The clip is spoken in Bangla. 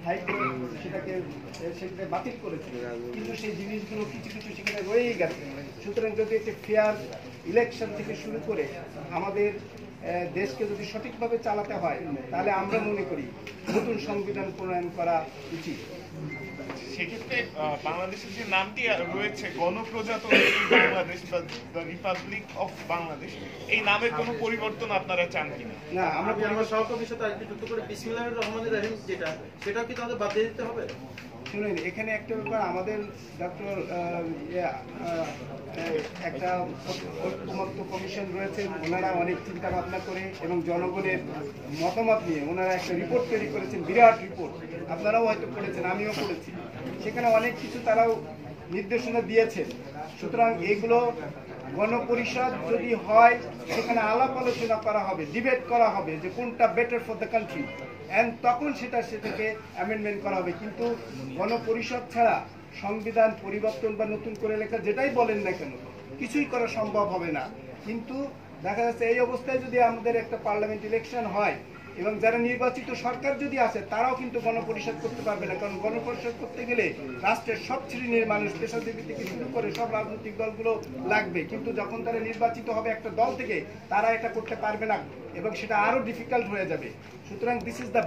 হাইকোর্ট সেটাকে বাতিল করেছে, কিন্তু সেই জিনিসগুলো কিছু কিছু সেখানে রয়েই গেছে। সুতরাং যদি একটি ফেয়ার ইলেকশন থেকে শুরু করে আমাদের দেশকে যদি সঠিকভাবে চালাতে হয়, তাহলে আমরা মনে করি নতুন সংবিধান প্রণয়ন করা উচিত। সেক্ষেত্রে বাংলাদেশের যে নামটি রয়েছে গণপ্রজাতন্ত্রী বাংলাদেশ বা দ্য রিপাবলিক অফ বাংলাদেশ, এই নামের কোনো পরিবর্তন আপনারা চান কিনা? না, আমরা আমার সহকর্মীর সাথে আরেকটু যুক্ত করে বিসমিল্লাহির রহমানির রহিম সেটাও কি তাহলে বাদ দিয়ে দিতে হবে? শুনুন, এখানে একটা ব্যাপার, আমাদের ডক্টর একটা ঐক্যমত্য কমিশন রয়েছে, ওনারা অনেক চিন্তা ভাবনা করে এবং জনগণের মতামত নিয়ে ওনারা একটা রিপোর্ট তৈরি করেছেন, বিরাট রিপোর্ট, আপনারাও হয়তো পড়েছেন, আমিও পড়েছি। সেখানে অনেক কিছু তারাও নির্দেশনা দিয়েছেন। সুতরাং এগুলো গণপরিষদ যদি হয়, সেখানে আলাপ আলোচনা করা হবে, ডিবেট করা হবে যে কোনটা better for the country, and তখন সেটাকে অ্যামেন্ডমেন্ট করা হবে। কিন্তু গণপরিষদ ছাড়া সংবিধান পরিবর্তন বা নতুন করে লেখা যেটাই বলেন না কেন, কিছুই করা সম্ভব হবে না। কিন্তু দেখা যাচ্ছে এই অবস্থায় যদি আমাদের একটা পার্লামেন্ট ইলেকশন হয় এবং যারা নির্বাচিত সরকার যদি আসে, তারাও কিন্তু গণপরিষদ করতে পারবে না, কারণ গণপরিষদ করতে গেলে রাষ্ট্রের সব শ্রেণীর মানুষ, পেশাজীবী থেকে শুরু করে সব রাজনৈতিক দলগুলো লাগবে। কিন্তু যখন তারা নির্বাচিত হবে একটা দল থেকে, তারা এটা করতে পারবে না এবং সেটা আরো ডিফিকাল্ট হয়ে যাবে। সুতরাং দিস ইজ দ্য